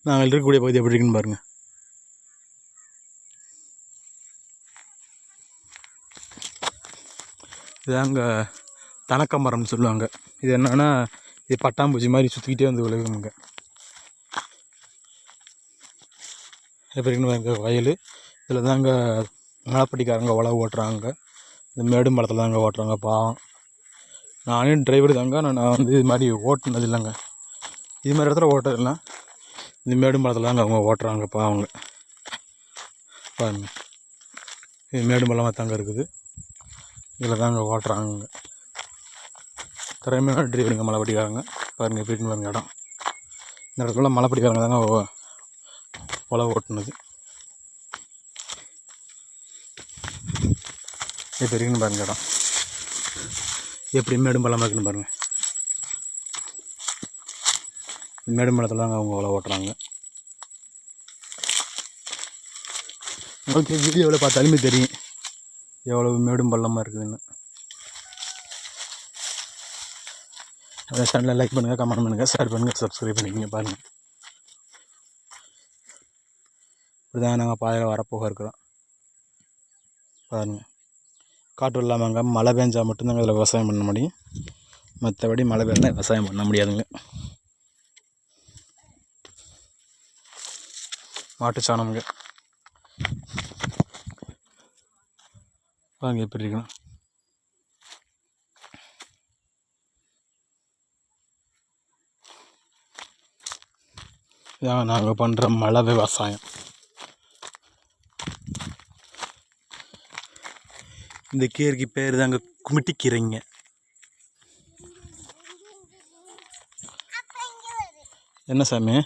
நாங்கள் இருக்கக்கூடிய பகுதி எப்படி இருக்குன்னு பாருங்கள். இதாங்க தனக்க மரம்னு சொல்லுவாங்க. இது என்னன்னா, இது பட்டாம்பூச்சி மாதிரி சுற்றிக்கிட்டே வந்து விழுகுங்க. எப்படி இருக்குன்னு பாருங்க வயல். இதில் தாங்க மலைப்பட்டிக்காரங்க உழவு ஓட்டுறாங்க. இந்த மேடும் மரத்தில் தாங்க ஓட்டுறாங்க. பாவம், நானே டிரைவர் தாங்க. நான் வந்து இது மாதிரி ஓட்டுனது இல்லைங்க. இது மாதிரி இடத்துல ஓட்டுறதுனா இந்த மேடும் மரத்தில் தாங்க அவங்க ஓட்டுறாங்க. பாவங்க பாருங்க, இது மேடும் மரமாக தாங்க இருக்குது. இதில் தாங்க ஓட்டுறாங்க. திறமையான டிரைவருங்க மலைப்பட்டிக்காரங்க. பாருங்கள் எப்படி இருக்குன்னு பாருங்க இடம். இந்த இடத்துல மலைப்பட்டிக்காரங்க தாங்க உழவு ஓட்டுனது. எப்படி இருக்குன்னு பாருங்க இடம். எப்படி மேடும் பள்ளமாக இருக்குன்னு பாருங்கள். மேடும் பள்ளத்தில் தாங்க அவங்க உழவு ஓட்டுறாங்க. ஓகே, வீடியோவில் பார்த்தாலுமே தெரியும் எவ்வளவு மேடும் பள்ளமாக இருக்குதுன்னு. அந்த சேனலை லைக் பண்ணுங்கள், கமெண்ட் பண்ணுங்கள், ஷேர் பண்ணுங்கள், சப்ஸ்கிரைப் பண்ணிக்கங்க. பாருங்கள், இப்படிதான் நாங்கள் பாதையில் வரப்போக இருக்கிறோம். பாருங்கள், காற்று இல்லாமங்க மழை பெஞ்சால் மட்டும்தாங்க இதில் விவசாயம் பண்ண முடியும். மற்றபடி மழை பெய்யலாம் விவசாயம் பண்ண முடியாதுங்க. மாட்டு சாணம்ங்க பாருங்க எப்படி இருக்கணும். இதான் நாங்கள் பண்ணுற மழை விவசாயம். இந்த கீரைக்கு பேர் தாங்க குமிட்டிக்கீரைங்க. என்ன சாமி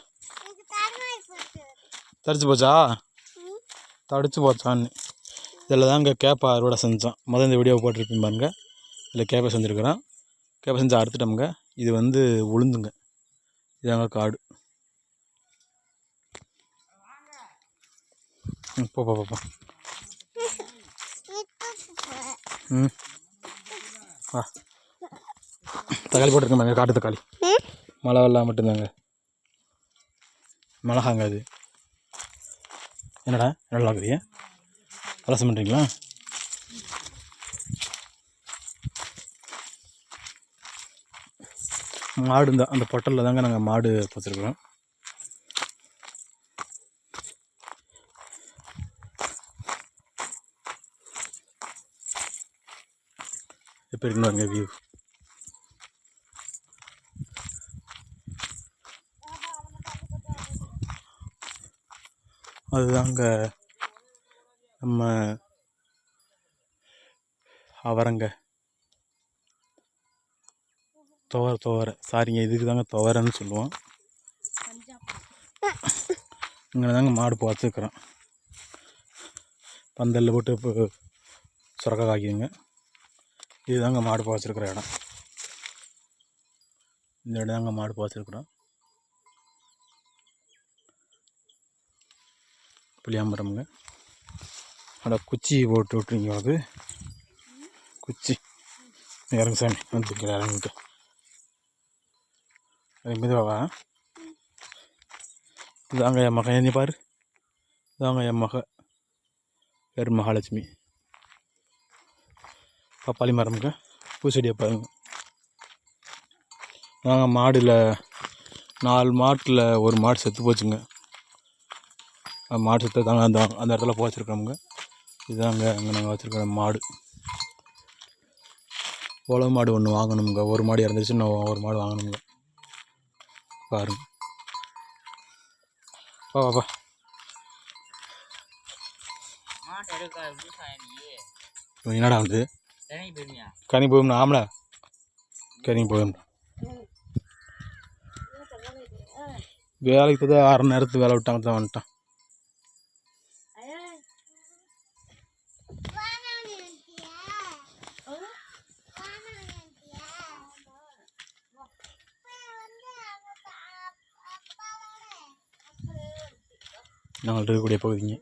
தடிச்சு போச்சா? தடிச்சு போச்சான்னு இதில் தாங்க கேப்பை அறுவடை செஞ்சோம். இந்த வீடியோவை போட்டிருப்பீங்க பாருங்க. இதில் கேப்பை செஞ்சுருக்குறோம். கேப்பை செஞ்சு அறுத்துட்டோமுங்க. இது வந்து உளுந்துங்க. இதாங்க காடு. போப்பா ஆ தக்காளி போட்டிருக்கேன் பாருங்க. காட்டு தக்காளி மழை வெள்ளம் மட்டும்தாங்க. மிளகாங்க அது. என்னடா நல்லா இருக்குறியா? கலசம் பண்ணுறீங்களா? மாடு தான் அந்த பொட்டலில் தாங்க நாங்கள் மாடு வச்சுருக்குறோம். இப்போ இருக்குங்க வியூ. அதுதாங்க நம்ம அவரங்க துவரை சாரிங்க, இதுக்கு தாங்க துவரைன்னு சொல்லுவோம். இங்கே தாங்க மாடு இப்போ வச்சுருக்குறோம். பந்தலில் போட்டு இப்போ சுரக்கா காய்க்குதுங்க. இது தாங்க மாடு இப்போ வச்சுருக்குற இடம். இந்த இடம் தாங்க மாடு இப்போ வச்சுருக்குறோம். புளியாம்பரம்ங்க. ஆனால் குச்சி போட்டு விட்டுருங்க. அது குச்சி இறங்க சாமி வந்து இறங்கிட்டு மெதுவாவா. இதாங்க என் மகன், என்ன பாரு. இதாங்க என் பேர் மகாலட்சுமி. பப்பாளி மரமுங்க. பூச்செடியை பாருங்க. நாங்கள் மாடில் 4 மாட்டில் ஒரு மாடு செத்து போச்சுங்க. மாடு செத்து தாங்க அந்த இடத்துல போச்சிருக்கோமுங்க. இதுதாங்க அங்கே நாங்கள் வச்சுருக்கிற மாடு. உழவு மாடு ஒன்று வாங்கணுமுங்க. ஒரு மாடு இறந்துருச்சு, இன்னும் ஒரு மாடு வாங்கணுமுங்க. பாருங்க பாப்பா என்னடா வந்து கனி போகும். ஆமலா கனி போகும். வேலைக்கு தான் 6 நேரத்துக்கு வேலை விட்டாங்க தான் வந்துட்டான். நாங்கள் இருக்கக்கூடிய பகுதிங்க.